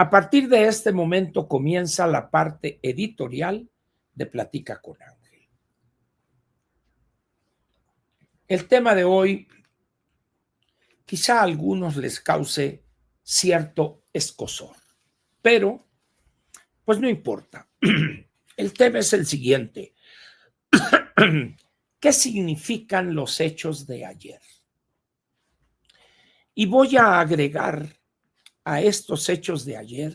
A partir de este momento comienza la parte editorial de Platica con Ángel. El tema de hoy quizá a algunos les cause cierto escozor, pero pues no importa. El tema es el siguiente. ¿Qué significan los hechos de ayer? Y voy a agregar a estos hechos de ayer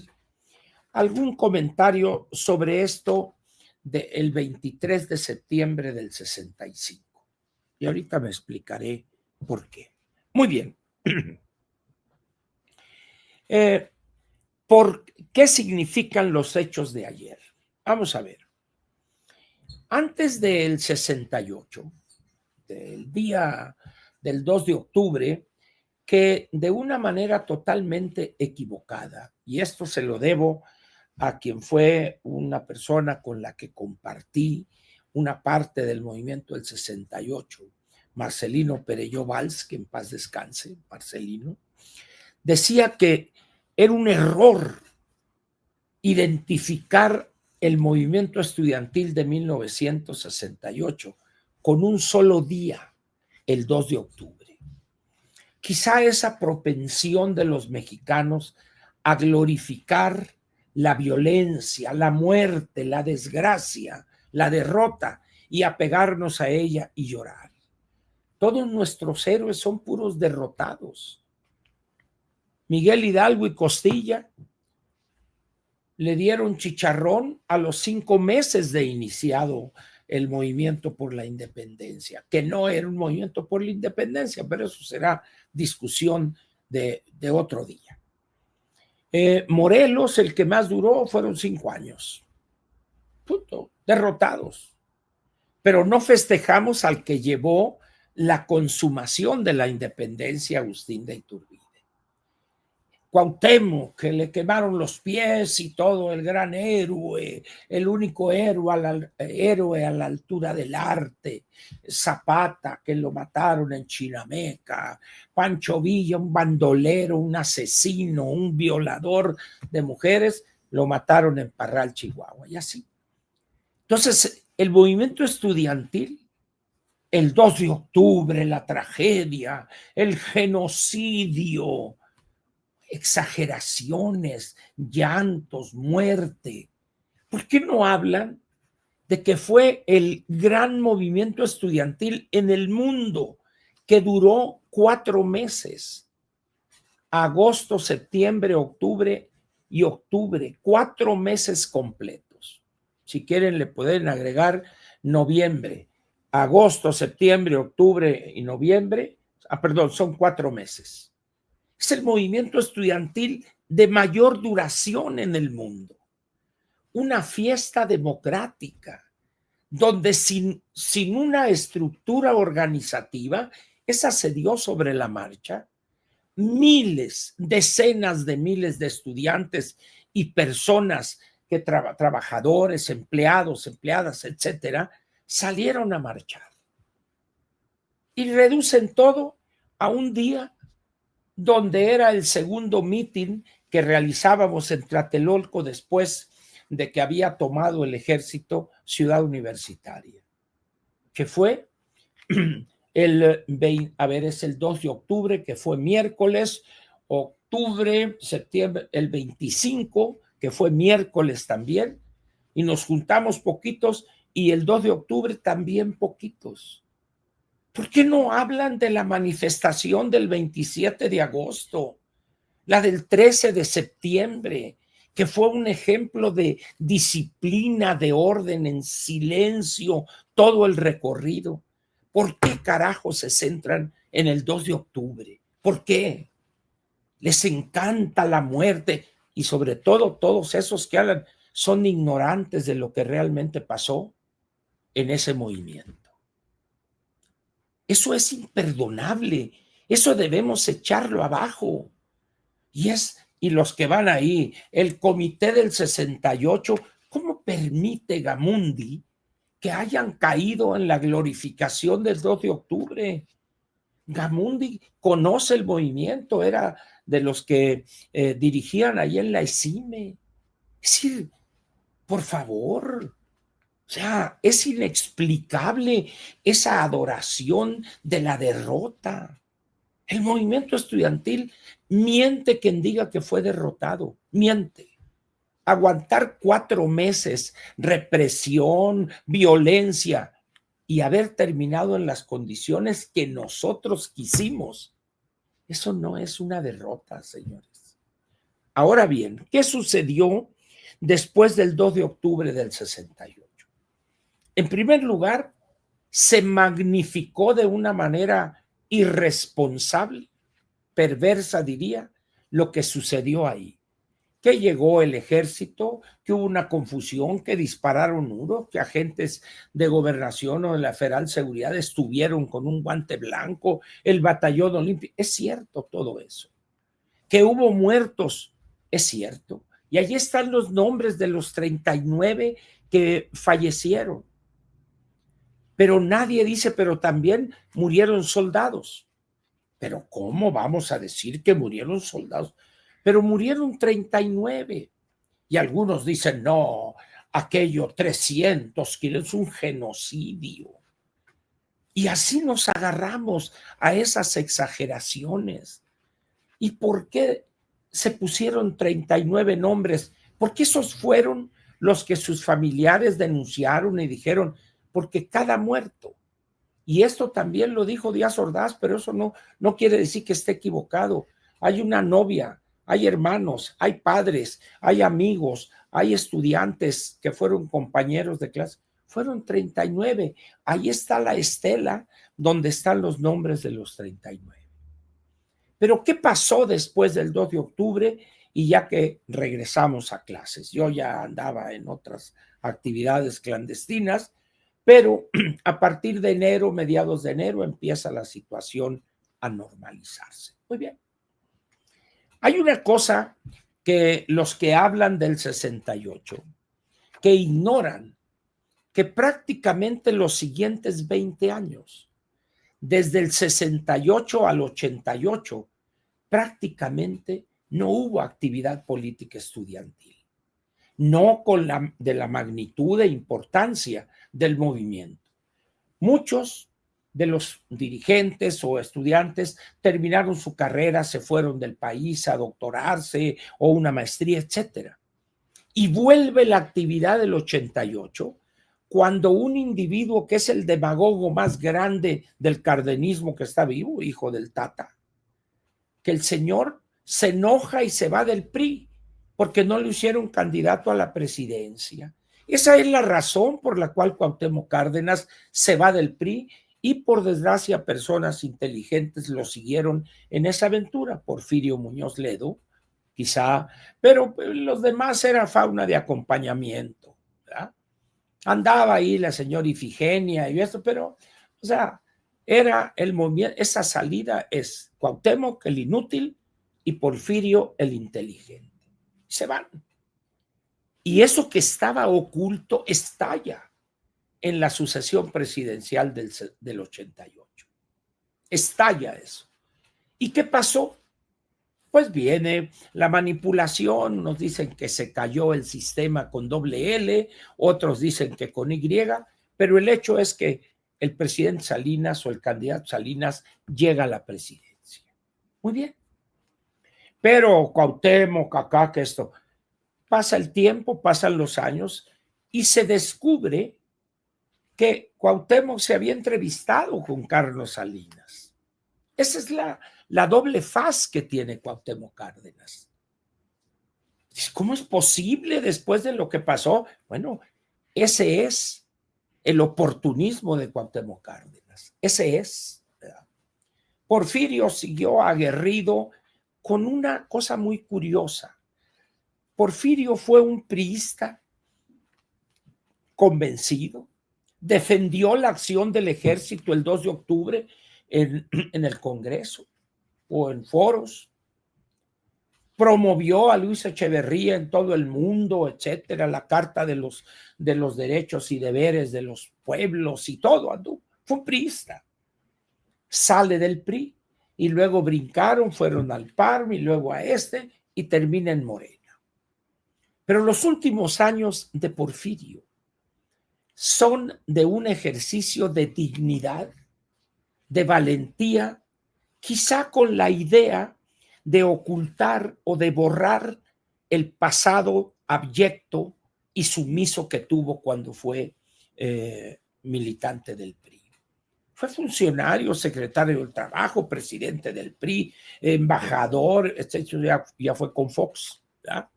algún comentario sobre esto del 23 de septiembre del 65. Y ahorita me explicaré por qué. Muy bien. ¿Por qué significan los hechos de ayer? Vamos a ver. Antes del 68, del día del 2 de octubre, que de una manera totalmente equivocada, y esto se lo debo a quien fue una persona con la que compartí una parte del movimiento del 68, Marcelino Perelló Valls, que en paz descanse, Marcelino, decía que era un error identificar el movimiento estudiantil de 1968 con un solo día, el 2 de octubre. Quizá esa propensión de los mexicanos a glorificar la violencia, la muerte, la desgracia, la derrota y apegarnos a ella y llorar. Todos nuestros héroes son puros derrotados. Miguel Hidalgo y Costilla le dieron chicharrón a los 5 meses de iniciado el movimiento por la independencia, que no era un movimiento por la independencia, pero eso será discusión de otro día. Morelos, el que más duró, fueron 5 años. Punto. Derrotados. Pero no festejamos al que llevó la consumación de la independencia, Agustín de Iturbide. Cuauhtémoc, que le quemaron los pies y todo, el gran héroe, el único héroe a la altura del arte. Zapata, que lo mataron en Chinameca. Pancho Villa, un bandolero, un asesino, un violador de mujeres, lo mataron en Parral, Chihuahua, y así. Entonces, el movimiento estudiantil, el 2 de octubre, la tragedia, el genocidio, exageraciones, llantos, muerte. ¿Por qué no hablan de que fue el gran movimiento estudiantil en el mundo que duró 4 meses? Agosto, septiembre, octubre y octubre, 4 meses completos. Si quieren le pueden agregar noviembre, agosto, septiembre, octubre y noviembre. Perdón, son 4 meses. Es el movimiento estudiantil de mayor duración en el mundo. Una fiesta democrática, donde sin una estructura organizativa, esa se dio sobre la marcha. Miles, decenas de miles de estudiantes y personas que trabajadores, empleados, empleadas, etcétera, salieron a marchar. Y reducen todo a un día donde era el segundo mitin que realizábamos en Tlatelolco después de que había tomado el ejército Ciudad Universitaria, que fue el 2 de octubre, que fue miércoles, octubre, septiembre, el 25, que fue miércoles también, y nos juntamos poquitos, y el 2 de octubre también poquitos. ¿Por qué no hablan de la manifestación del 27 de agosto, la del 13 de septiembre, que fue un ejemplo de disciplina, de orden, en silencio, todo el recorrido? ¿Por qué carajo se centran en el 2 de octubre? ¿Por qué? Les encanta la muerte y sobre todo todos esos que hablan son ignorantes de lo que realmente pasó en ese movimiento. Eso es imperdonable, eso debemos echarlo abajo. Y los que van ahí, el comité del 68, ¿cómo permite Gamundi que hayan caído en la glorificación del 2 de octubre? Gamundi conoce el movimiento, era de los que dirigían ahí en la ESIME. Es decir, por favor, o sea, es inexplicable esa adoración de la derrota. El movimiento estudiantil miente quien diga que fue derrotado, miente. Aguantar 4 meses, represión, violencia y haber terminado en las condiciones que nosotros quisimos, eso no es una derrota, señores. Ahora bien, ¿qué sucedió después del 2 de octubre del 68? En primer lugar, se magnificó de una manera irresponsable, perversa diría, lo que sucedió ahí. Que llegó el ejército, que hubo una confusión, que dispararon uno, que agentes de gobernación o de la Federal Seguridad estuvieron con un guante blanco, el batallón olímpico. Es cierto todo eso. Que hubo muertos, es cierto. Y allí están los nombres de los 39 que fallecieron. Pero nadie dice, pero también murieron soldados. Pero ¿cómo vamos a decir que murieron soldados? Pero murieron 39. Y algunos dicen, no, aquello 300 kilos es un genocidio. Y así nos agarramos a esas exageraciones. ¿Y por qué se pusieron 39 nombres? Porque esos fueron los que sus familiares denunciaron y dijeron, porque cada muerto, y esto también lo dijo Díaz Ordaz, pero eso no quiere decir que esté equivocado. Hay una novia, hay hermanos, hay padres, hay amigos, hay estudiantes que fueron compañeros de clase. Fueron 39. Ahí está la estela donde están los nombres de los 39. Pero ¿qué pasó después del 2 de octubre? Y ya que regresamos a clases, yo ya andaba en otras actividades clandestinas, pero a partir de enero, mediados de enero, empieza la situación a normalizarse. Muy bien. Hay una cosa que los que hablan del 68, que ignoran que prácticamente los siguientes 20 años, desde el 68 al 88, prácticamente no hubo actividad política estudiantil, no de la magnitud e importancia del movimiento. Muchos de los dirigentes o estudiantes terminaron su carrera, se fueron del país a doctorarse o una maestría, etcétera. Y vuelve la actividad del 88 cuando un individuo que es el demagogo más grande del cardenismo que está vivo, hijo del Tata, que el señor se enoja y se va del PRI porque no le hicieron candidato a la presidencia. Esa es la razón por la cual Cuauhtémoc Cárdenas se va del PRI y por desgracia personas inteligentes lo siguieron en esa aventura. Porfirio Muñoz Ledo, quizá, pero los demás era fauna de acompañamiento, ¿verdad? Andaba ahí la señora Ifigenia y esto, pero, o sea, era el movimiento, esa salida es Cuauhtémoc el inútil y Porfirio el inteligente. Se van. Y eso que estaba oculto estalla en la sucesión presidencial del 88. Estalla eso. ¿Y qué pasó? Pues viene la manipulación, unos dicen que se cayó el sistema con doble L, otros dicen que con Y, pero el hecho es que el presidente Salinas o el candidato Salinas llega a la presidencia. Muy bien. Pero Cuauhtémoc, acá, que esto, pasa el tiempo, pasan los años y se descubre que Cuauhtémoc se había entrevistado con Carlos Salinas. Esa es la doble faz que tiene Cuauhtémoc Cárdenas. ¿Cómo es posible después de lo que pasó? Bueno, ese es el oportunismo de Cuauhtémoc Cárdenas. Ese es, ¿verdad? Porfirio siguió aguerrido con una cosa muy curiosa. Porfirio fue un priista convencido, defendió la acción del ejército el 2 de octubre en el Congreso o en foros, promovió a Luis Echeverría en todo el mundo, etcétera, la Carta de los Derechos y Deberes de los Pueblos y todo, fue un priista. Sale del PRI y luego brincaron, fueron al PARM y luego a y termina en Morena. Pero los últimos años de Porfirio son de un ejercicio de dignidad, de valentía, quizá con la idea de ocultar o de borrar el pasado abyecto y sumiso que tuvo cuando fue militante del PRI. Fue funcionario, secretario del Trabajo, presidente del PRI, embajador, etc. Ya fue con Fox, ¿verdad?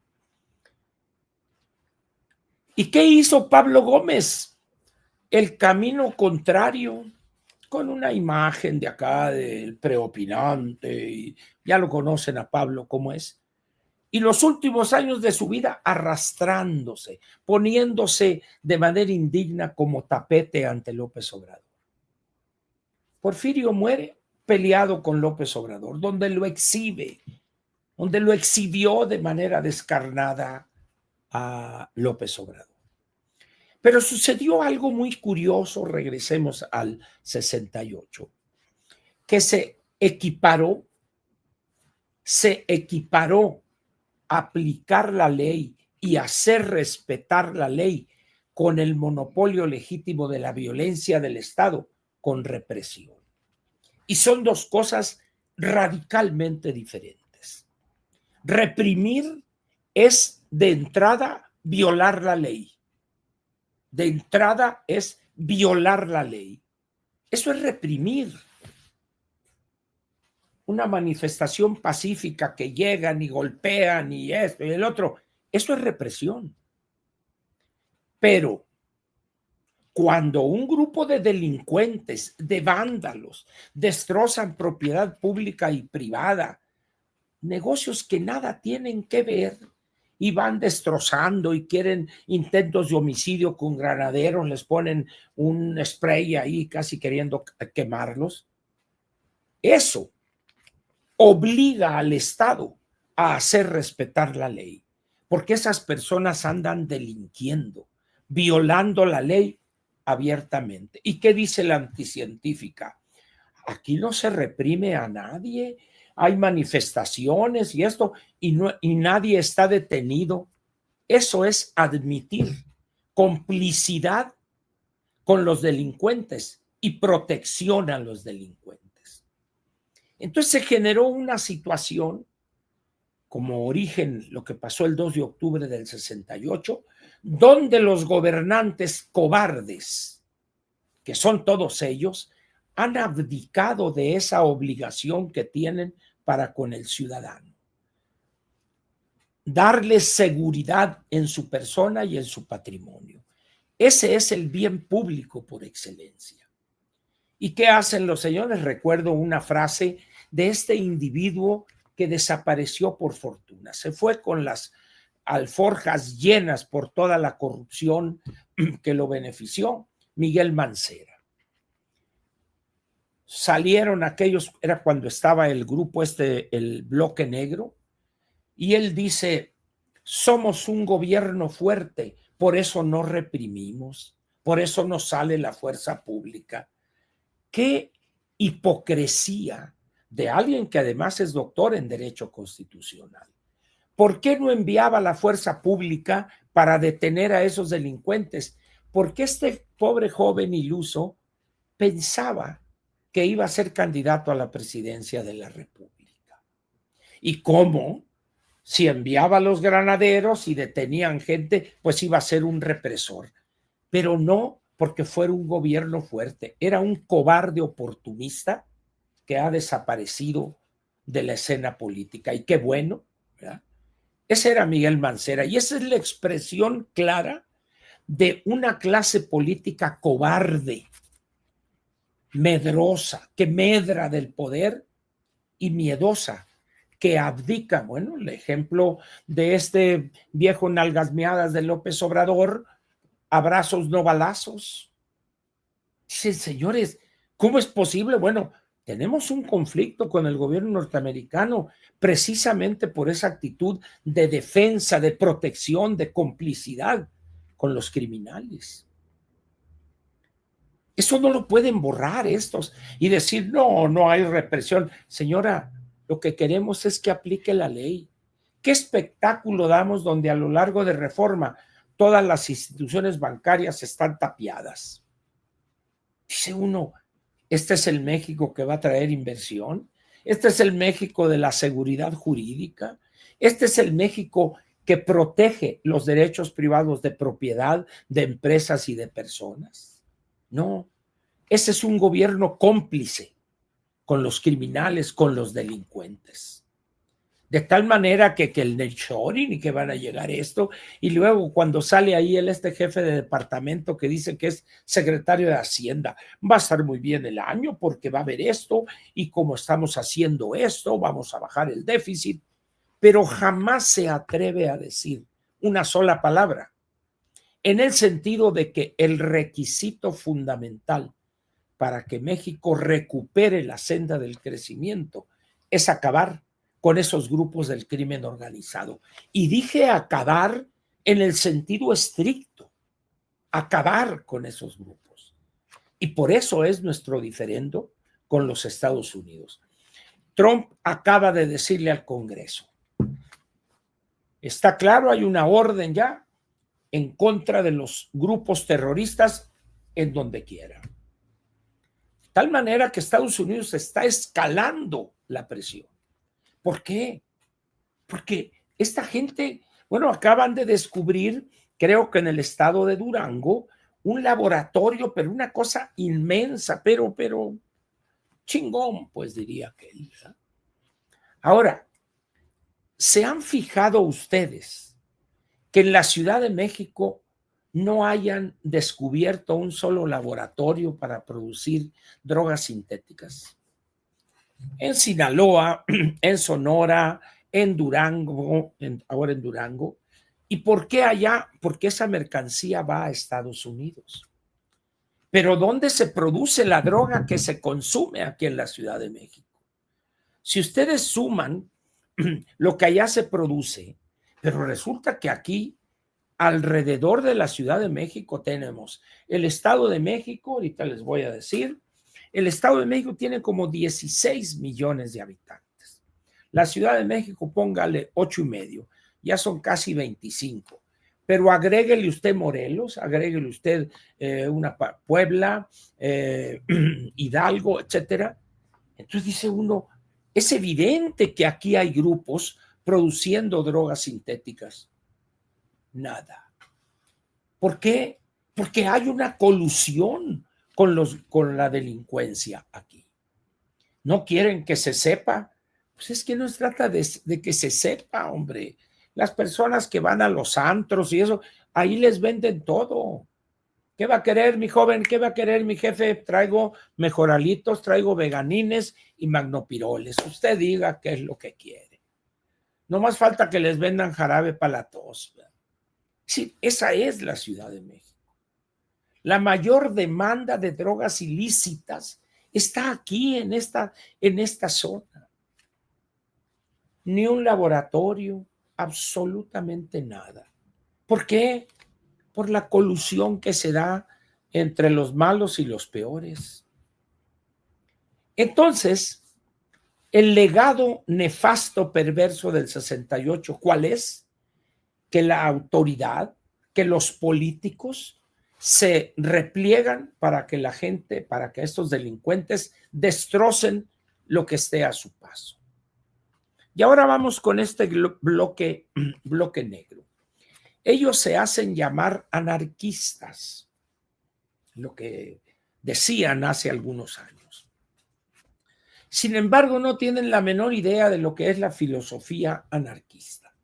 ¿Y qué hizo Pablo Gómez? El camino contrario, con una imagen de acá del preopinante, y ya lo conocen a Pablo cómo es, y los últimos años de su vida arrastrándose, poniéndose de manera indigna como tapete ante López Obrador. Porfirio muere peleado con López Obrador, donde lo exhibe, donde lo exhibió de manera descarnada a López Obrador. Pero sucedió algo muy curioso, regresemos al 68, que se equiparó a aplicar la ley y hacer respetar la ley con el monopolio legítimo de la violencia del Estado, con represión. Y son dos cosas radicalmente diferentes. Reprimir es de entrada violar la ley. De entrada es violar la ley. Eso es reprimir. Una manifestación pacífica que llegan y golpean y esto y el otro, eso es represión. Pero cuando un grupo de delincuentes, de vándalos, destrozan propiedad pública y privada, negocios que nada tienen que ver, y van destrozando y quieren intentos de homicidio con granaderos, les ponen un spray ahí casi queriendo quemarlos, eso obliga al Estado a hacer respetar la ley, porque esas personas andan delinquiendo, violando la ley abiertamente. ¿Y qué dice la anticientífica? Aquí no se reprime a nadie, hay manifestaciones y esto, y nadie está detenido. Eso es admitir complicidad con los delincuentes y protección a los delincuentes. Entonces se generó una situación, como origen lo que pasó el 2 de octubre del 68, donde los gobernantes cobardes, que son todos ellos, han abdicado de esa obligación que tienen para con el ciudadano. Darles seguridad en su persona y en su patrimonio. Ese es el bien público por excelencia. ¿Y qué hacen los señores? Recuerdo una frase de este individuo que desapareció por fortuna. Se fue con las alforjas llenas por toda la corrupción que lo benefició, Miguel Mancera. Salieron aquellos, era cuando estaba el grupo el Bloque Negro, y él dice, somos un gobierno fuerte, por eso no reprimimos, por eso no sale la fuerza pública. Qué hipocresía de alguien que además es doctor en Derecho Constitucional. ¿Por qué no enviaba la fuerza pública para detener a esos delincuentes? Porque este pobre joven iluso pensaba que iba a ser candidato a la presidencia de la República. ¿Y cómo? Si enviaba a los granaderos y detenían gente, pues iba a ser un represor. Pero no porque fuera un gobierno fuerte, era un cobarde oportunista que ha desaparecido de la escena política. Y qué bueno, ¿verdad? Ese era Miguel Mancera, y esa es la expresión clara de una clase política cobarde, medrosa, que medra del poder, y miedosa, que abdica. Bueno, el ejemplo de este viejo nalgas meadas de López Obrador, abrazos no balazos. Dicen, señores, ¿cómo es posible? Bueno, tenemos un conflicto con el gobierno norteamericano precisamente por esa actitud de defensa, de protección, de complicidad con los criminales. Eso no lo pueden borrar estos y decir, no, no hay represión. Señora, lo que queremos es que aplique la ley. ¿Qué espectáculo damos donde a lo largo de Reforma todas las instituciones bancarias están tapiadas? Dice uno, ¿este es el México que va a traer inversión? ¿Este es el México de la seguridad jurídica? ¿Este es el México que protege los derechos privados de propiedad de empresas y de personas? No, ese es un gobierno cómplice con los criminales, con los delincuentes. De tal manera que el nearshoring y que van a llegar esto, y luego cuando sale ahí este jefe de departamento que dice que es secretario de Hacienda, va a estar muy bien el año porque va a haber esto, y como estamos haciendo esto, vamos a bajar el déficit, pero jamás se atreve a decir una sola palabra, en el sentido de que el requisito fundamental para que México recupere la senda del crecimiento es acabar con esos grupos del crimen organizado. Y dije acabar en el sentido estricto, acabar con esos grupos. Y por eso es nuestro diferendo con los Estados Unidos. Trump acaba de decirle al Congreso, está claro, hay una orden ya en contra de los grupos terroristas en donde quiera. De tal manera que Estados Unidos está escalando la presión. ¿Por qué? Porque esta gente, bueno, acaban de descubrir, creo que en el estado de Durango, un laboratorio, pero una cosa inmensa, pero chingón, pues diría aquel. Ahora, ¿se han fijado ustedes que en la Ciudad de México no hayan descubierto un solo laboratorio para producir drogas sintéticas? En Sinaloa, en Sonora, en Durango, ahora en Durango. ¿Y por qué allá? Porque esa mercancía va a Estados Unidos. Pero ¿dónde se produce la droga que se consume aquí en la Ciudad de México? Si ustedes suman lo que allá se produce, pero resulta que aquí, alrededor de la Ciudad de México, tenemos el Estado de México, ahorita les voy a decir, el Estado de México tiene como 16 millones de habitantes. La Ciudad de México, póngale 8.5, ya son casi 25. Pero agréguele usted Morelos, agréguele usted una Puebla, Hidalgo, etcétera. Entonces dice uno, es evidente que aquí hay grupos produciendo drogas sintéticas. Nada. ¿Por qué? Porque hay una colusión con la delincuencia aquí. No quieren que se sepa. Pues es que no se trata de que se sepa, hombre. Las personas que van a los antros y eso, ahí les venden todo. ¿Qué va a querer mi joven? ¿Qué va a querer mi jefe? Traigo mejoralitos, traigo veganines y magnopiroles. Usted diga qué es lo que quiere. No más falta que les vendan jarabe para la tos. Sí, esa es la Ciudad de México. La mayor demanda de drogas ilícitas está aquí en esta zona. Ni un laboratorio, absolutamente nada. ¿Por qué? Por la colusión que se da entre los malos y los peores. Entonces, el legado nefasto perverso del 68, ¿cuál es? Que la autoridad, que los políticos se repliegan para que la gente, para que estos delincuentes destrocen lo que esté a su paso. Y ahora vamos con este bloque negro. Ellos se hacen llamar anarquistas, lo que decían hace algunos años. Sin embargo, no tienen la menor idea de lo que es la filosofía anarquista.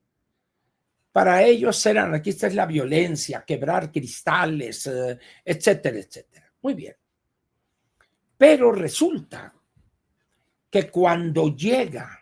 Para ellos ser anarquista es la violencia, quebrar cristales, etcétera, etcétera. Muy bien. Pero resulta que cuando llega,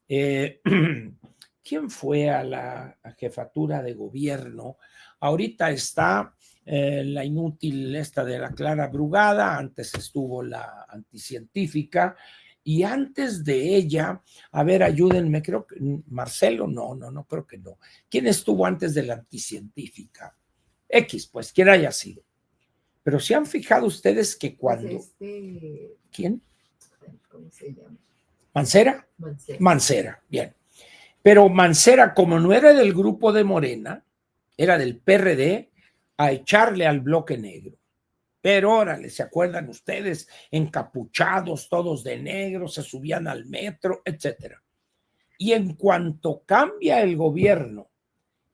¿quién fue a la jefatura de gobierno? Ahorita está la inútil esta de la Clara Brugada, antes estuvo la anticientífica, y antes de ella, a ver, ayúdenme, creo que Marcelo, no, creo que no. ¿Quién estuvo antes de la anticientífica? X, pues, quien haya sido. Pero ¿se han fijado ustedes que Pues cuando... ¿Quién? ¿Cómo se llama? ¿Mancera? Mancera. Mancera, bien. Pero Mancera, como no era del grupo de Morena, era del PRD, a echarle al bloque negro. Pero órale, ¿se acuerdan ustedes? Encapuchados, todos de negro, se subían al metro, etcétera. Y en cuanto cambia el gobierno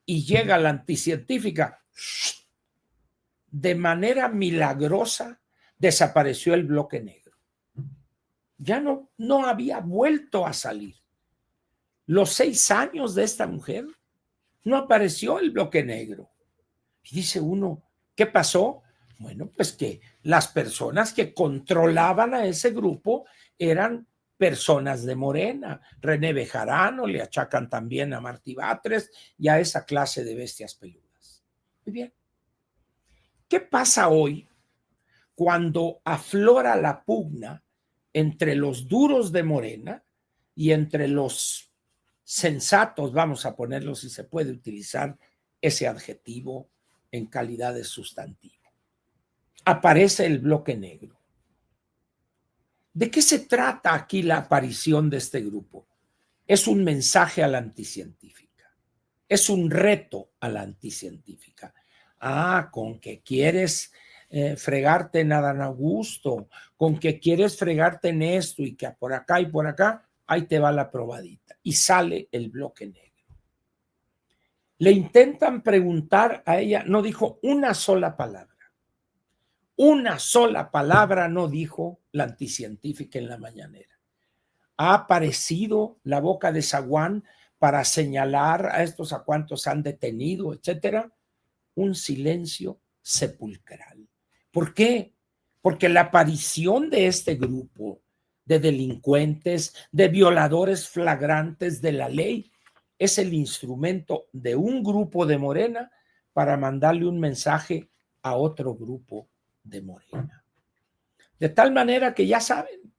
y llega la anticientífica, de manera milagrosa desapareció el bloque negro. Ya no había vuelto a salir. Los 6 años de esta mujer no apareció el bloque negro. Y dice uno, ¿qué pasó? Bueno, pues que las personas que controlaban a ese grupo eran personas de Morena. René Bejarano, le achacan también a Martí Batres y a esa clase de bestias peludas. Muy bien. ¿Qué pasa hoy cuando aflora la pugna entre los duros de Morena y entre los sensatos, vamos a ponerlo si se puede utilizar ese adjetivo en calidad de sustantivo? Aparece el bloque negro. ¿De qué se trata aquí la aparición de este grupo? Es un mensaje a la anticientífica. Es un reto a la anticientífica. Con que quieres fregarte en Adán Augusto, con que quieres fregarte en esto y que por acá y por acá, ahí te va la probadita. Y sale el bloque negro. Le intentan preguntar a ella, no dijo una sola palabra. Una sola palabra no dijo la anticientífica en la mañanera. Ha aparecido la boca de zaguán para señalar a estos a cuantos han detenido, etcétera. Un silencio sepulcral. ¿Por qué? Porque la aparición de este grupo de delincuentes, de violadores flagrantes de la ley, es el instrumento de un grupo de Morena para mandarle un mensaje a otro grupo de Morena. De tal manera que ya saben,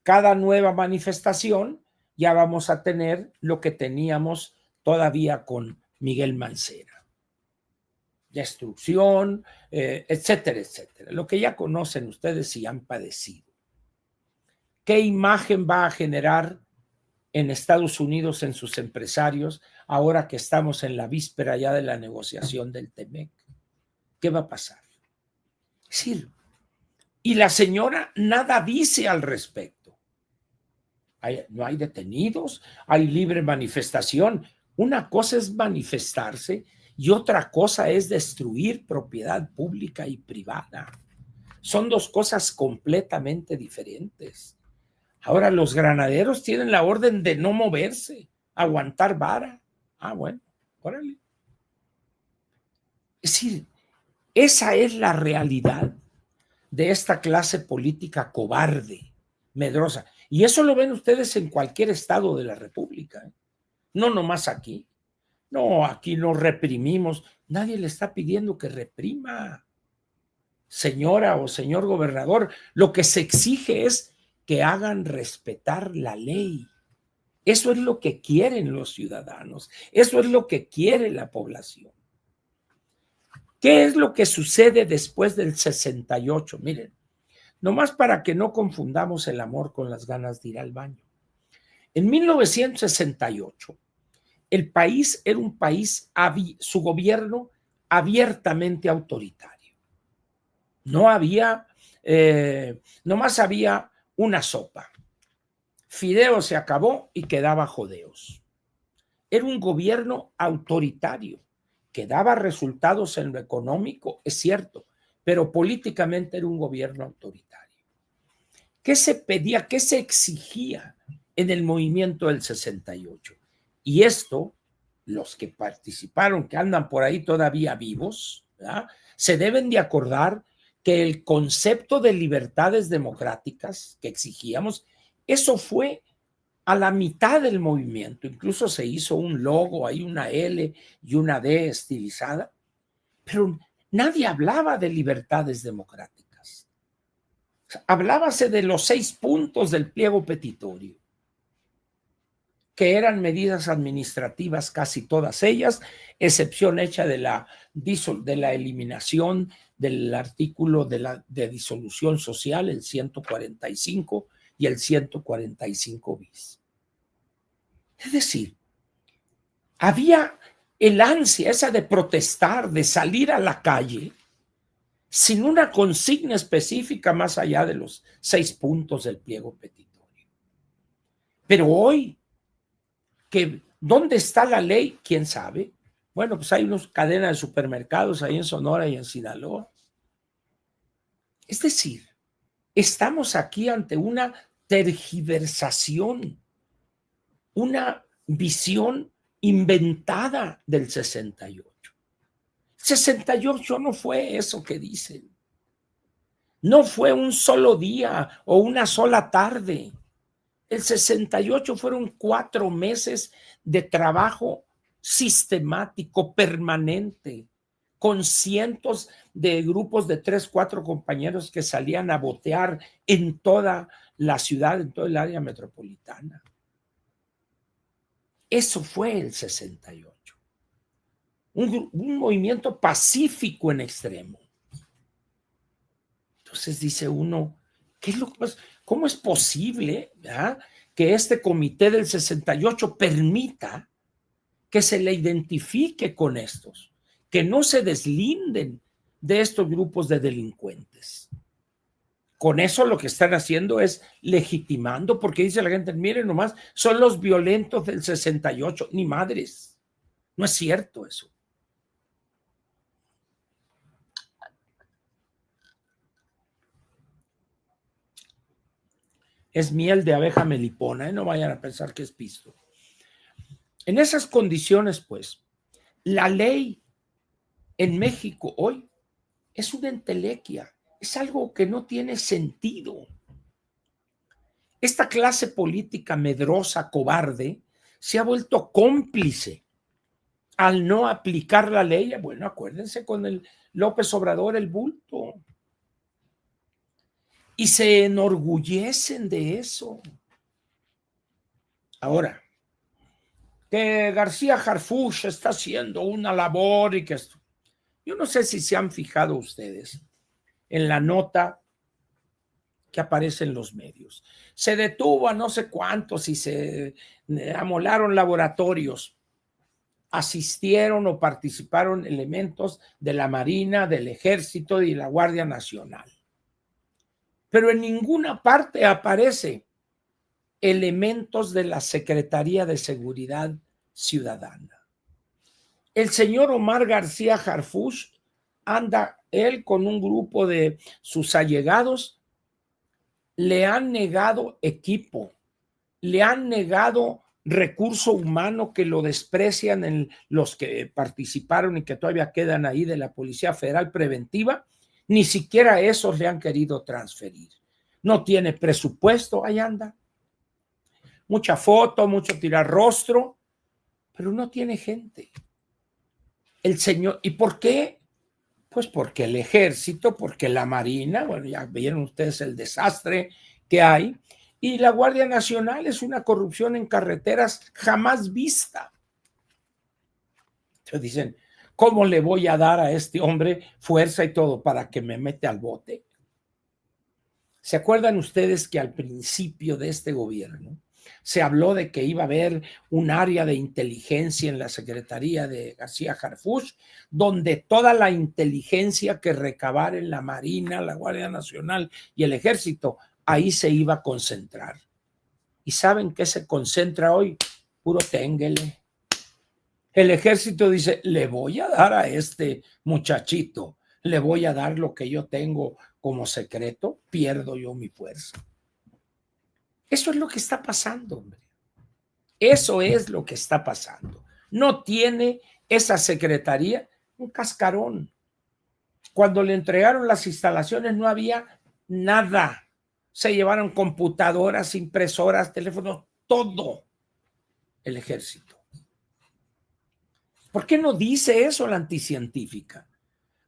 cada nueva manifestación ya vamos a tener lo que teníamos todavía con Miguel Mancera. Destrucción, etcétera, etcétera. Lo que ya conocen ustedes y han padecido. ¿Qué imagen va a generar en Estados Unidos en sus empresarios ahora que estamos en la víspera ya de la negociación del TEMEC? ¿Qué va a pasar? Es decir, y la señora nada dice al respecto. No hay detenidos, hay libre manifestación. Una cosa es manifestarse y otra cosa es destruir propiedad pública y privada. Son dos cosas completamente diferentes. Ahora, los granaderos tienen la orden de no moverse, aguantar vara. Bueno, órale. Es decir, esa es la realidad de esta clase política cobarde, medrosa. Y eso lo ven ustedes en cualquier estado de la República. No nomás aquí. No, aquí no reprimimos. Nadie le está pidiendo que reprima. Señora o señor gobernador, lo que se exige es que hagan respetar la ley. Eso es lo que quieren los ciudadanos. Eso es lo que quiere la población. ¿Qué es lo que sucede después del 68? Miren, nomás para que no confundamos el amor con las ganas de ir al baño. En 1968, el país era un país, su gobierno abiertamente autoritario. No había, nomás había una sopa. Fideo se acabó y quedaba Jodeos. Era un gobierno autoritario que daba resultados en lo económico, es cierto, pero políticamente era un gobierno autoritario. ¿Qué se pedía? ¿Qué se exigía en el movimiento del 68? Y esto, los que participaron, que andan por ahí todavía vivos, ¿verdad?, se deben de acordar que el concepto de libertades democráticas que exigíamos, eso fue a la mitad del movimiento. Incluso se hizo un logo, hay una L y una D estilizada, pero nadie hablaba de libertades democráticas. O sea, hablábase de los 6 puntos del pliego petitorio, que eran medidas administrativas casi todas ellas, excepción hecha de la eliminación del artículo de disolución social, el 145 y el 145 bis. Es decir, había el ansia esa de protestar, de salir a la calle, sin una consigna específica más allá de los 6 puntos del pliego petitorio. Pero hoy, ¿dónde está la ley? ¿Quién sabe? Bueno, pues hay unas cadenas de supermercados ahí en Sonora y en Sinaloa. Es decir, estamos aquí ante una tergiversación, una visión inventada del 68. 68 no fue eso que dicen. No fue un solo día o una sola tarde. El 68 fueron 4 meses de trabajo sistemático, permanente, con cientos de grupos de 3, 4 compañeros que salían a botear en toda la ciudad, en todo el área metropolitana. Eso fue el 68. Un movimiento pacífico en extremo. Entonces dice uno, ¿cómo es posible, ¿verdad?, que este comité del 68 permita que se le identifique con estos, que no se deslinden de estos grupos de delincuentes? Con eso lo que están haciendo es legitimando, porque dice la gente, miren nomás, son los violentos del 68, ni madres, no es cierto eso. Es miel de abeja melipona, no vayan a pensar que es pisto. En esas condiciones, pues, la ley en México hoy es una entelequia, es algo que no tiene sentido. Esta clase política medrosa, cobarde, se ha vuelto cómplice al no aplicar la ley. Bueno, acuérdense con el López Obrador, el bulto. Y se enorgullecen de eso. Ahora, que García Harfuch está haciendo una labor y que esto. Yo no sé si se han fijado ustedes en la nota que aparece en los medios. Se detuvo a no sé cuántos y se amolaron laboratorios. Asistieron o participaron elementos de la Marina, del Ejército y la Guardia Nacional. Pero en ninguna parte aparece elementos de la Secretaría de Seguridad Ciudadana. El señor Omar García Harfuch anda él con un grupo de sus allegados, le han negado equipo, le han negado recurso humano que lo desprecian en los que participaron y que todavía quedan ahí de la Policía Federal Preventiva. Ni siquiera esos le han querido transferir. No tiene presupuesto, ahí anda. Mucha foto, mucho tirar rostro, pero no tiene gente. El señor, ¿y por qué? Pues porque el Ejército, porque la Marina, bueno, ya vieron ustedes el desastre que hay, y la Guardia Nacional es una corrupción en carreteras jamás vista. Entonces dicen, ¿cómo le voy a dar a este hombre fuerza y todo para que me mete al bote? ¿Se acuerdan ustedes que al principio de este gobierno se habló de que iba a haber un área de inteligencia en la Secretaría de García Harfuch, donde toda la inteligencia que recabara en la Marina, la Guardia Nacional y el Ejército, ahí se iba a concentrar? ¿Y saben qué se concentra hoy? Puro ténguele. El Ejército dice, le voy a dar a este muchachito, le voy a dar lo que yo tengo como secreto, pierdo yo mi fuerza. Eso es lo que está pasando, hombre. Eso es lo que está pasando. No tiene esa secretaría un cascarón. Cuando le entregaron las instalaciones no había nada. Se llevaron computadoras, impresoras, teléfonos, todo el Ejército. ¿Por qué no dice eso la anticientífica?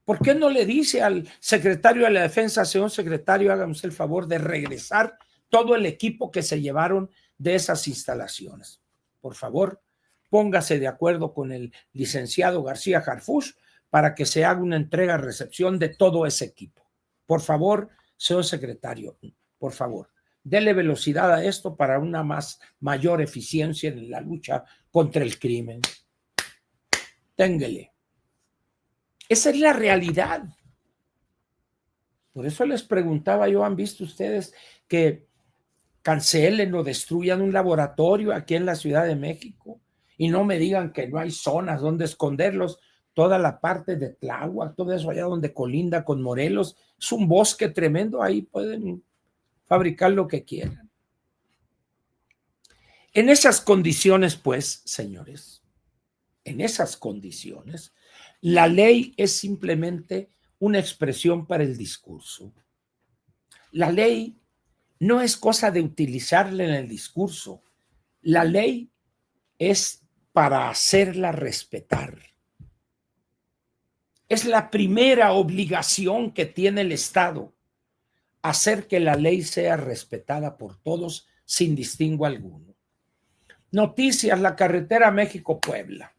¿Por qué no le dice al secretario de la Defensa, señor secretario, hágame usted el favor de regresar todo el equipo que se llevaron de esas instalaciones? Por favor, póngase de acuerdo con el licenciado García Harfuch para que se haga una entrega-recepción de todo ese equipo. Por favor, señor secretario, por favor, dele velocidad a esto para una mayor eficiencia en la lucha contra el crimen. Téngale. Esa es la realidad. Por eso les preguntaba yo, ¿han visto ustedes que cancelen o destruyan un laboratorio aquí en la Ciudad de México? Y no me digan que no hay zonas donde esconderlos. Toda la parte de Tláhuac, todo eso allá donde colinda con Morelos, es un bosque tremendo, ahí pueden fabricar lo que quieran. En esas condiciones, pues, señores, en esas condiciones, la ley es simplemente una expresión para el discurso. La ley no es cosa de utilizarla en el discurso. La ley es para hacerla respetar. Es la primera obligación que tiene el Estado, hacer que la ley sea respetada por todos sin distingo alguno. Noticias: la carretera México-Puebla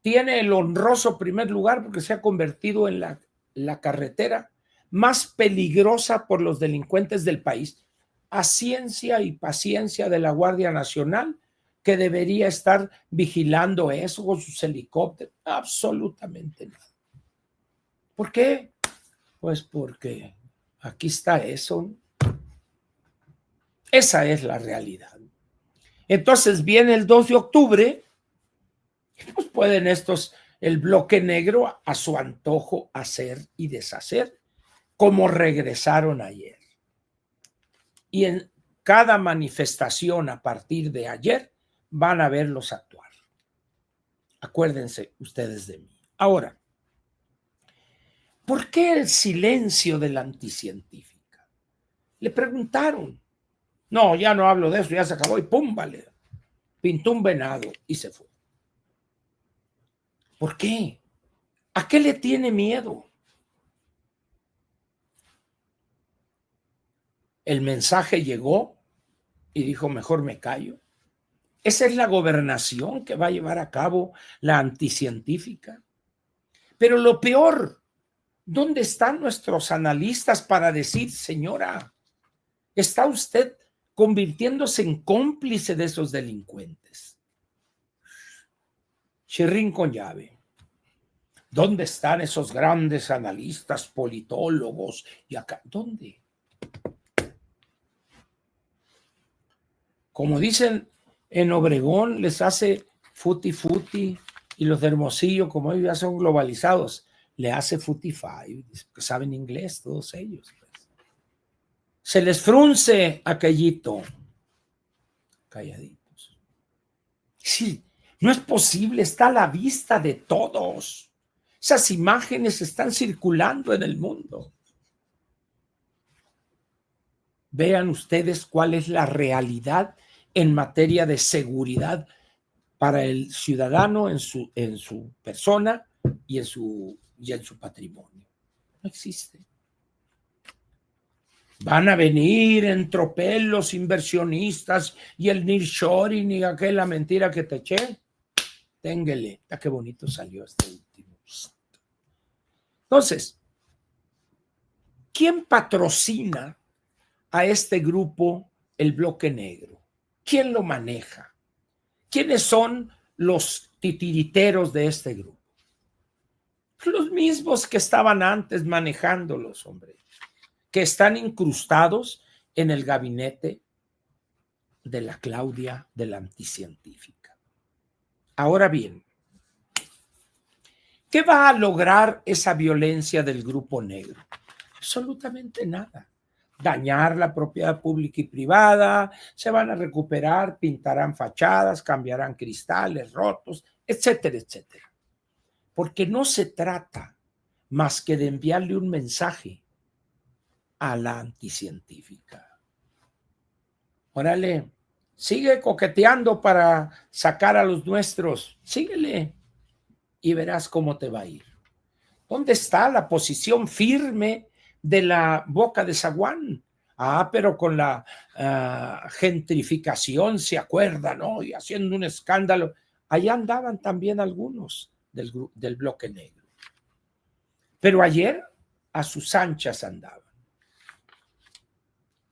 tiene el honroso primer lugar porque se ha convertido en la carretera más peligrosa por los delincuentes del país, a ciencia y paciencia de la Guardia Nacional, que debería estar vigilando eso con sus helicópteros. Absolutamente nada. ¿Por qué? Pues porque aquí está eso. Esa es la realidad. Entonces viene el 2 de octubre, pues pueden el bloque negro a su antojo hacer y deshacer, como regresaron ayer. Y en cada manifestación a partir de ayer van a verlos actuar. Acuérdense ustedes de mí. Ahora, ¿por qué el silencio de la anticientífica? Le preguntaron. No, ya no hablo de eso, ya se acabó y pum, vale. Pintó un venado y se fue. ¿Por qué? ¿A qué le tiene miedo? El mensaje llegó y dijo, mejor me callo. Esa es la gobernación que va a llevar a cabo la anticientífica. Pero lo peor, ¿dónde están nuestros analistas para decir, señora, está usted convirtiéndose en cómplice de esos delincuentes? Chirrín con llave. ¿Dónde están esos grandes analistas, politólogos? Y acá, ¿dónde? Como dicen en Obregón, les hace futi futi, y los de Hermosillo, como ellos ya son globalizados, le hace futify, que saben inglés todos ellos. Pues. Se les frunce aquellito. Calladitos. Sí, no es posible, está a la vista de todos. Esas imágenes están circulando en el mundo. Vean ustedes cuál es la realidad en materia de seguridad para el ciudadano en su persona y en su patrimonio. No existe. Van a venir en tropel los inversionistas y el nearshoring y aquella mentira que te eché. Téngale. Ya qué bonito salió este último. Entonces, ¿quién patrocina a este grupo, el bloque negro? ¿Quién lo maneja? ¿Quiénes son los titiriteros de este grupo? Los mismos que estaban antes manejándolos, hombre, que están incrustados en el gabinete de la Claudia de la anticientífica. Ahora bien, ¿qué va a lograr esa violencia del grupo negro? Absolutamente nada. Dañar la propiedad pública y privada, se van a recuperar, pintarán fachadas, cambiarán cristales rotos, etcétera, etcétera. Porque no se trata más que de enviarle un mensaje a la anticientífica. Órale, sigue coqueteando para sacar a los nuestros, síguele y verás cómo te va a ir. ¿Dónde está la posición firme de la Boca de Zaguán? Pero con la gentrificación, se acuerda, ¿no? Y haciendo un escándalo. Allá andaban también algunos del bloque negro. Pero ayer a sus anchas andaban.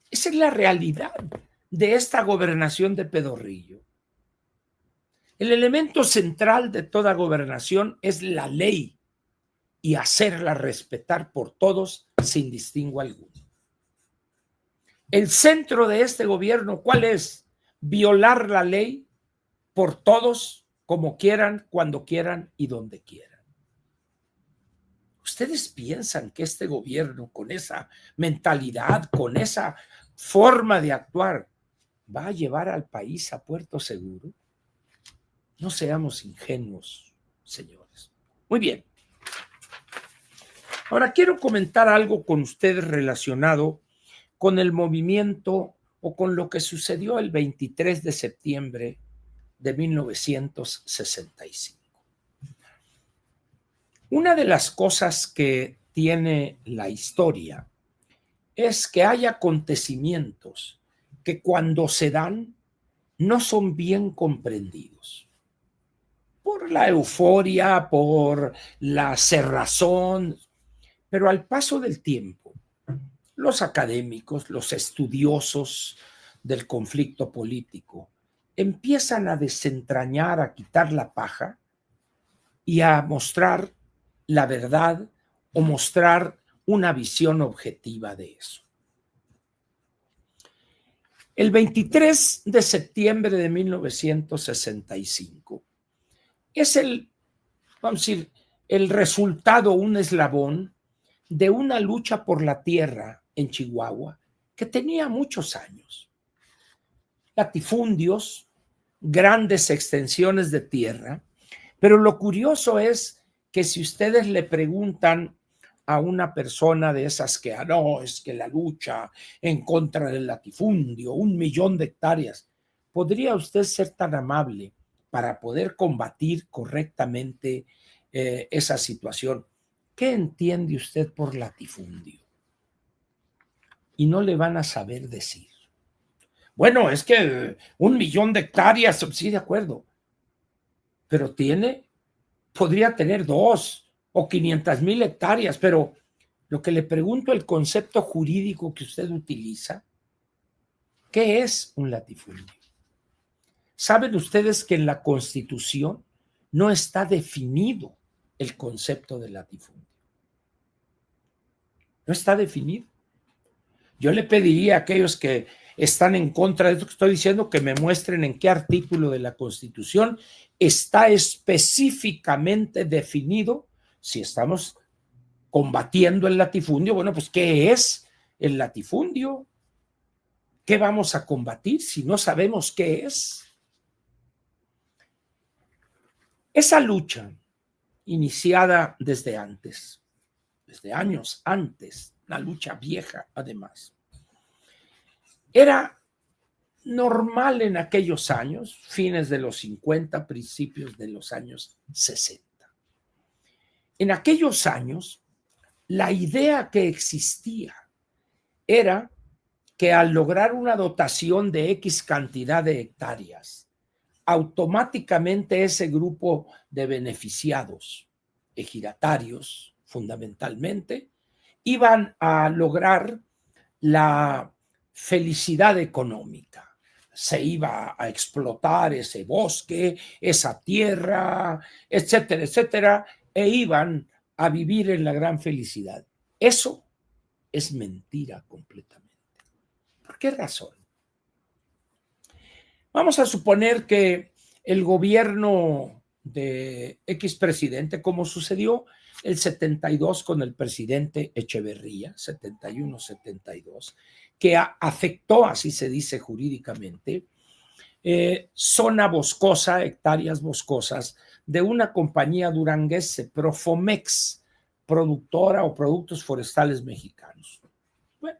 Esa es la realidad de esta gobernación de Pedorrillo. El elemento central de toda gobernación es la ley y hacerla respetar por todos sin distingo alguno. El centro de este gobierno, ¿cuál es? Violar la ley por todos, como quieran, cuando quieran y donde quieran. ¿Ustedes piensan que este gobierno, con esa mentalidad, con esa forma de actuar, va a llevar al país a puerto seguro? No seamos ingenuos, señores. Muy bien. Ahora quiero comentar algo con ustedes relacionado con el movimiento o con lo que sucedió el 23 de septiembre de 1965. Una de las cosas que tiene la historia es que hay acontecimientos que cuando se dan no son bien comprendidos. Por la euforia, por la cerrazón, pero al paso del tiempo, los académicos, los estudiosos del conflicto político, empiezan a desentrañar, a quitar la paja y a mostrar la verdad o mostrar una visión objetiva de eso. El 23 de septiembre de 1965 es vamos a decir, el resultado, un eslabón de una lucha por la tierra en Chihuahua que tenía muchos años. Latifundios, grandes extensiones de tierra, pero lo curioso es que si ustedes le preguntan a una persona de esas que, no, es que la lucha en contra del latifundio, 1,000,000 de hectáreas, ¿podría usted ser tan amable para poder combatir correctamente esa situación? ¿Qué entiende usted por latifundio? Y no le van a saber decir. Bueno, es que 1,000,000 de hectáreas, sí, de acuerdo, pero podría tener 2 o 500,000 hectáreas, pero lo que le pregunto, el concepto jurídico que usted utiliza, ¿qué es un latifundio? ¿Saben ustedes que en la Constitución no está definido el concepto de latifundio? No está definido. Yo le pediría a aquellos que están en contra de esto que estoy diciendo que me muestren en qué artículo de la Constitución está específicamente definido. Si estamos combatiendo el latifundio, bueno, pues ¿qué es el latifundio? ¿Qué vamos a combatir si no sabemos qué es? Esa lucha, iniciada desde antes, desde años antes, una lucha vieja además, era normal en aquellos años, fines de los 50, principios de los años 60. En aquellos años, la idea que existía era que al lograr una dotación de X cantidad de hectáreas, automáticamente ese grupo de beneficiados, ejidatarios fundamentalmente, iban a lograr la felicidad económica. Se iba a explotar ese bosque, esa tierra, etcétera, etcétera, e iban a vivir en la gran felicidad. Eso es mentira completamente. ¿Por qué razón? Vamos a suponer que el gobierno de X presidente, como sucedió el 72 con el presidente Echeverría, 71-72, que afectó, así se dice jurídicamente, zona boscosa, hectáreas boscosas, de una compañía duranguense, Profomex, productora o productos forestales mexicanos. Bueno,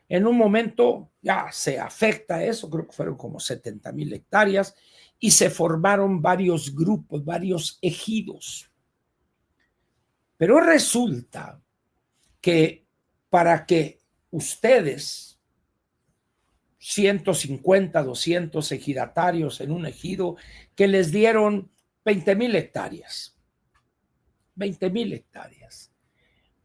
en un momento ya se afecta eso, creo que fueron como 70,000 hectáreas, y se formaron varios grupos, varios ejidos. Pero resulta que para que ustedes, 150, 200 ejidatarios en un ejido, que les dieron 20,000 hectáreas, 20,000 hectáreas.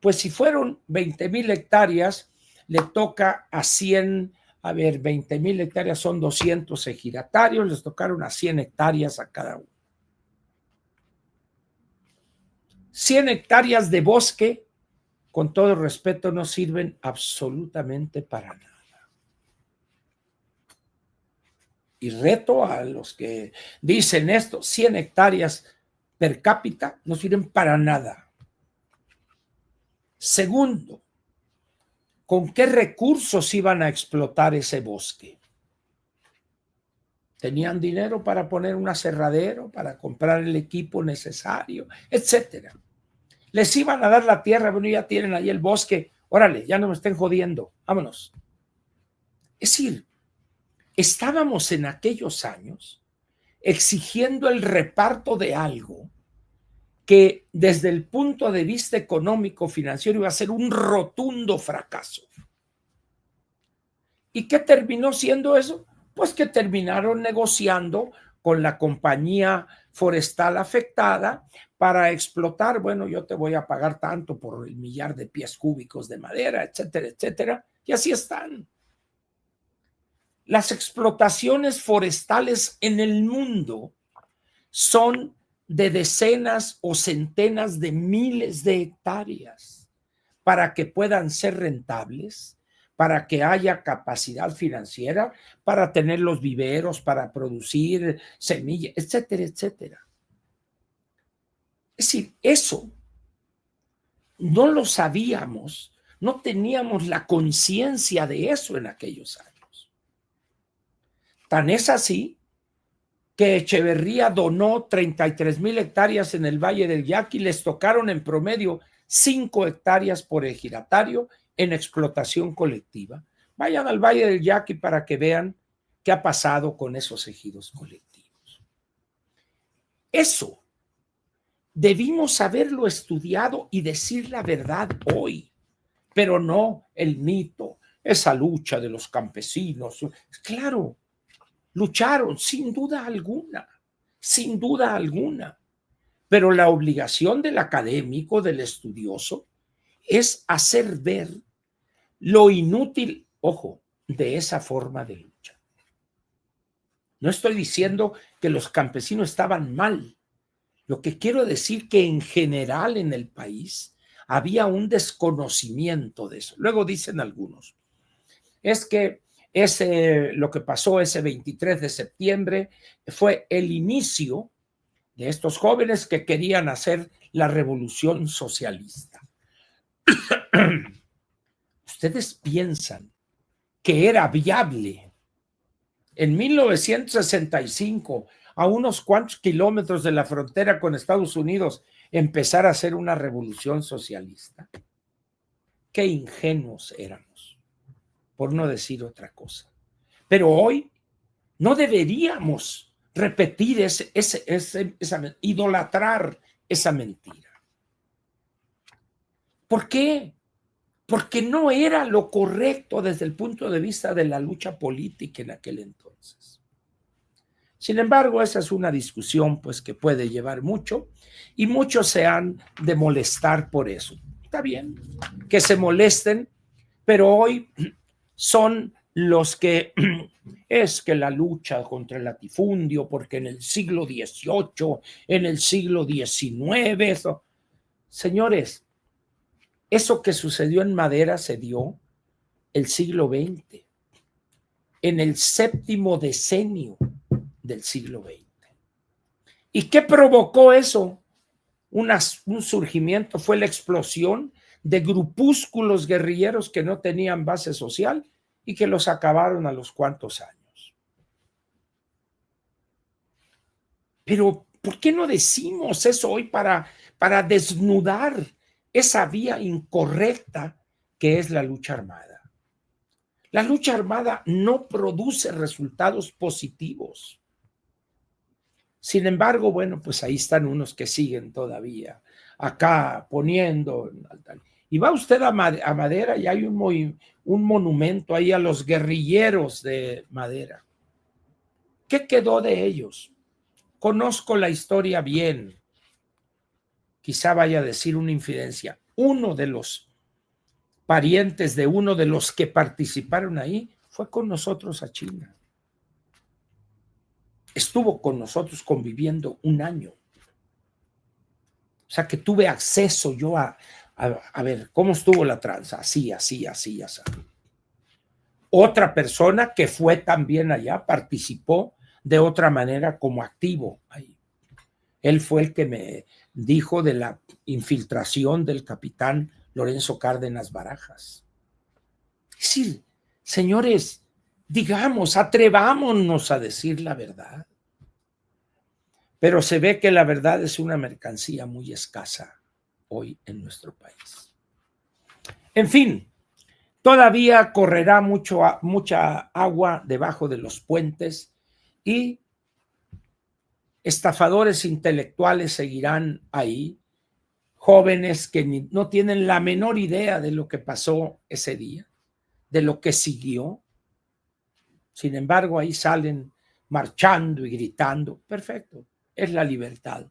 Pues si fueron 20,000 hectáreas, le toca a 100, a ver, 20,000 hectáreas son 200 ejidatarios, les tocaron a 100 hectáreas a cada uno. 100 hectáreas de bosque, con todo respeto, no sirven absolutamente para nada. Y reto a los que dicen esto, 100 hectáreas per cápita no sirven para nada. Segundo, ¿con qué recursos iban a explotar ese bosque? ¿Tenían dinero para poner un aserradero, para comprar el equipo necesario, etcétera? Les iban a dar la tierra, bueno, ya tienen ahí el bosque, órale, ya no me estén jodiendo, vámonos. Es decir, estábamos en aquellos años exigiendo el reparto de algo que desde el punto de vista económico financiero iba a ser un rotundo fracaso. ¿Y qué terminó siendo eso? Pues que terminaron negociando con la compañía forestal afectada para explotar, bueno, yo te voy a pagar tanto por el millar de pies cúbicos de madera, etcétera, etcétera, y así están. Las explotaciones forestales en el mundo son de decenas o centenas de miles de hectáreas para que puedan ser rentables, para que haya capacidad financiera, para tener los viveros, para producir semillas, etcétera, etcétera. Es decir, eso no lo sabíamos, no teníamos la conciencia de eso en aquellos años. Tan es así que Echeverría donó 33,000 hectáreas en el Valle del Yaqui, les tocaron en promedio 5 hectáreas por ejidatario en explotación colectiva. Vayan al Valle del Yaqui para que vean qué ha pasado con esos ejidos colectivos. Eso debimos haberlo estudiado y decir la verdad hoy, pero no el mito, esa lucha de los campesinos. Claro, lucharon sin duda alguna, pero la obligación del académico, del estudioso, es hacer ver lo inútil, ojo, de esa forma de lucha. No estoy diciendo que los campesinos estaban mal. Lo que quiero decir que en general en el país había un desconocimiento de eso. Luego dicen algunos, es que lo que pasó ese 23 de septiembre fue el inicio de estos jóvenes que querían hacer la revolución socialista. ¿Ustedes piensan que era viable en 1965, a unos cuantos kilómetros de la frontera con Estados Unidos, empezar a hacer una revolución socialista? Qué ingenuos éramos, por no decir otra cosa. Pero hoy no deberíamos repetir idolatrar esa mentira. ¿Por qué? Porque no era lo correcto desde el punto de vista de la lucha política en aquel entonces. Sin embargo, esa es una discusión pues que puede llevar mucho y muchos se han de molestar por eso. Está bien que se molesten, pero hoy son los que es que la lucha contra el latifundio, porque en el siglo XVIII, en el siglo XIX, eso. Señores, eso que sucedió en Madera se dio el siglo XX, en el 7º decenio del siglo XX. ¿Y qué provocó eso? Un surgimiento, fue la explosión de grupúsculos guerrilleros que no tenían base social y que los acabaron a los cuantos años. Pero, ¿por qué no decimos eso hoy para desnudar esa vía incorrecta que es la lucha armada? La lucha armada no produce resultados positivos. Sin embargo, bueno, pues ahí están unos que siguen todavía acá poniendo. Y va usted a Madera y hay un monumento ahí a los guerrilleros de Madera. ¿Qué quedó de ellos? Conozco la historia bien. quizá vaya a decir una infidencia, uno de los parientes de uno de los que participaron ahí fue con nosotros a China. Estuvo con nosotros conviviendo un año. O sea que tuve acceso yo a ver cómo estuvo la tranza, así. Otra persona que fue también allá participó de otra manera como activo ahí. Él fue el que me dijo de la infiltración del capitán Lorenzo Cárdenas Barajas. Es decir, señores, digamos, atrevámonos a decir la verdad. Pero se ve que la verdad es una mercancía muy escasa hoy en nuestro país. En fin, todavía correrá mucha agua debajo de los puentes y estafadores intelectuales seguirán ahí, jóvenes que no tienen la menor idea de lo que pasó ese día, de lo que siguió. Sin embargo, ahí salen marchando y gritando. Perfecto, es la libertad.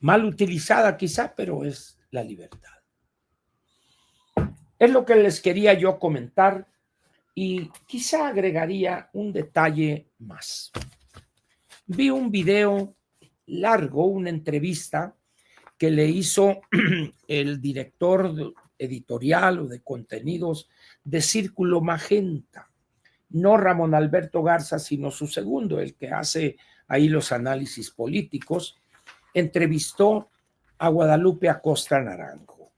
Mal utilizada quizá, pero es la libertad. Es lo que les quería yo comentar y quizá agregaría un detalle más. Vi un video largo, una entrevista que le hizo el director editorial o de contenidos de Círculo Magenta, no Ramón Alberto Garza, sino su segundo, el que hace ahí los análisis políticos. Entrevistó a Guadalupe Acosta Naranjo.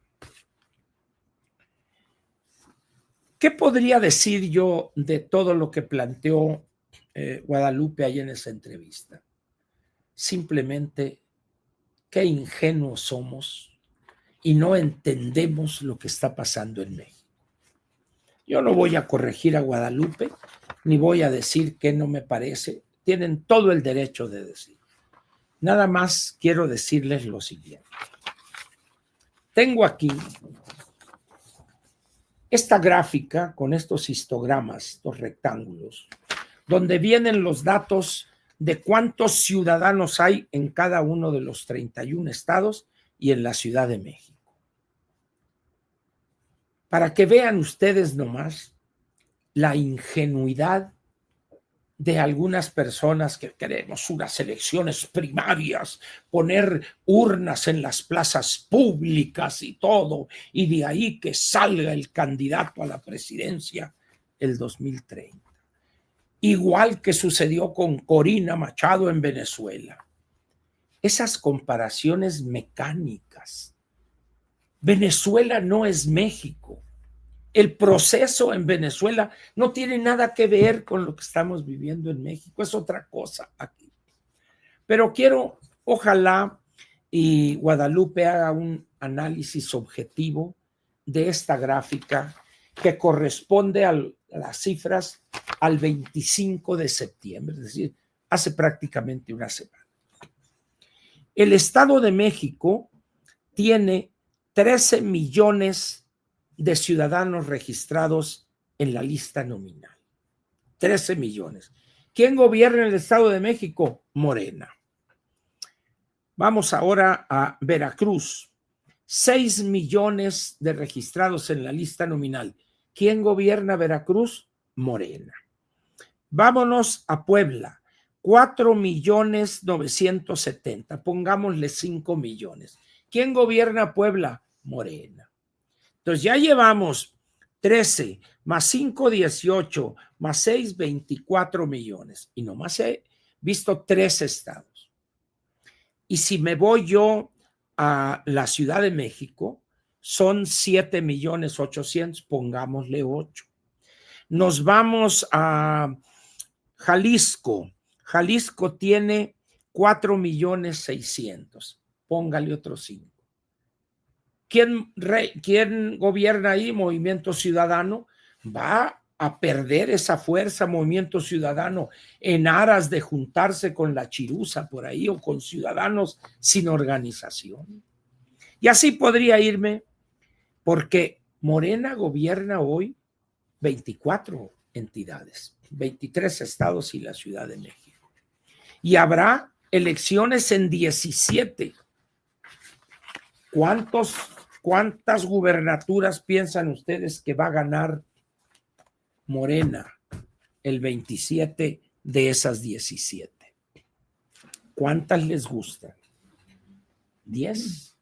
¿Qué podría decir yo de todo lo que planteó Guadalupe ahí en esa entrevista? Simplemente qué ingenuos somos y no entendemos lo que está pasando en México. Yo no voy a corregir a Guadalupe, ni voy a decir que no me parece. Tienen todo el derecho de decir. Nada más quiero decirles lo siguiente. Tengo aquí esta gráfica con estos histogramas, estos rectángulos, donde vienen los datos de cuántos ciudadanos hay en cada uno de los 31 estados y en la Ciudad de México. Para que vean ustedes nomás la ingenuidad de algunas personas que queremos unas elecciones primarias, poner urnas en las plazas públicas y todo, y de ahí que salga el candidato a la presidencia el 2030. Igual que sucedió con Corina Machado en Venezuela. Esas comparaciones mecánicas. Venezuela no es México. El proceso en Venezuela no tiene nada que ver con lo que estamos viviendo en México, es otra cosa aquí. Pero quiero, ojalá, y Guadalupe haga un análisis objetivo de esta gráfica que corresponde a las cifras al 25 de septiembre, es decir, hace prácticamente una semana. El Estado de México tiene 13 millones de ciudadanos registrados en la lista nominal. 13 millones. ¿Quién gobierna el Estado de México? Morena. Vamos ahora a Veracruz. 6 millones de registrados en la lista nominal. ¿Quién gobierna Veracruz? Morena. Vámonos a Puebla. 4.970.000. Pongámosle 5 millones. ¿Quién gobierna Puebla? Morena. Entonces ya llevamos 13 más 5, 18 más 6, 24 millones. Y nomás he visto 3 estados. Y si me voy yo a la Ciudad de México, son 7.800.000, pongámosle 8. Nos vamos a Jalisco. Jalisco tiene 4.600.000. Póngale otros 5. ¿Quién gobierna ahí? Movimiento Ciudadano. Va a perder esa fuerza Movimiento Ciudadano en aras de juntarse con la chiruza por ahí o con ciudadanos sin organización. Y así podría irme, porque Morena gobierna hoy 24 entidades, 23 estados y la Ciudad de México. Y habrá elecciones en 17. ¿Cuántas gubernaturas piensan ustedes que va a ganar Morena el 27 de esas 17? ¿Cuántas les gustan? ¿10?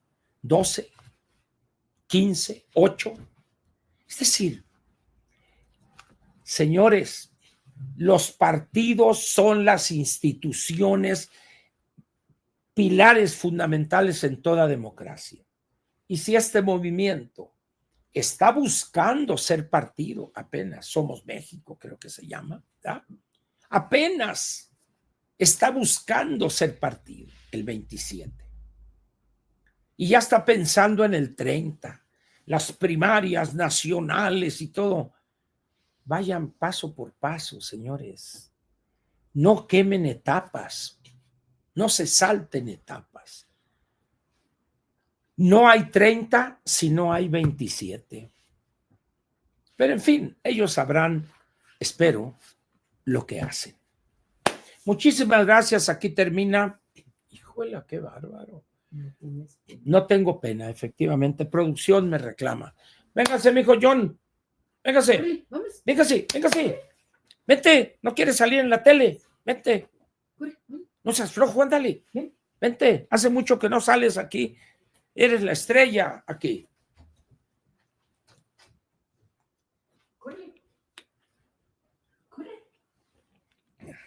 ¿12? ¿15? ¿8? Es decir, señores, los partidos son las instituciones pilares fundamentales en toda democracia. Y si este movimiento está buscando ser partido, apenas Somos México, creo que se llama, ¿verdad? Apenas está buscando ser partido el 27. Y ya está pensando en el 30, las primarias nacionales y todo. Vayan paso por paso, señores. No quemen etapas. No se salten etapas. No hay 30 si no hay 27. Pero en fin, ellos sabrán, espero, lo que hacen. Muchísimas gracias. Aquí termina. Híjole, qué bárbaro. No tengo pena, efectivamente. Producción me reclama. Véngase, mijo John. Véngase. Véngase. Vente. No quieres salir en la tele. Vente. No seas flojo, ándale. Vente. Hace mucho que no sales aquí. Eres la estrella aquí.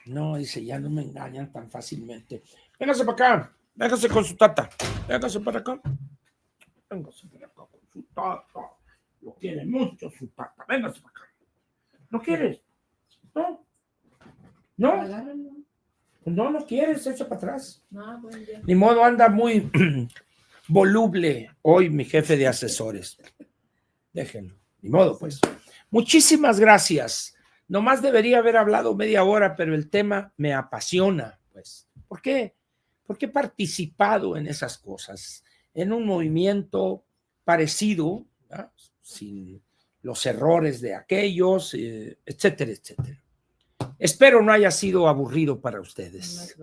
No, dice, ya no me engañan tan fácilmente. Véngase para acá. Véngase con su tata. Véngase para acá. Véngase para acá con su tata. Lo quiere mucho su tata. Véngase para acá. ¿No quieres? No. No quieres. Echa para atrás. Ni modo, anda muy voluble hoy mi jefe de asesores. Déjenlo. Ni modo, pues. Muchísimas gracias. Nomás debería haber hablado media hora, pero el tema me apasiona, pues. ¿Por qué? Porque he participado en esas cosas, en un movimiento parecido, ¿no? Sin los errores de aquellos, etcétera, etcétera. Espero no haya sido aburrido para ustedes.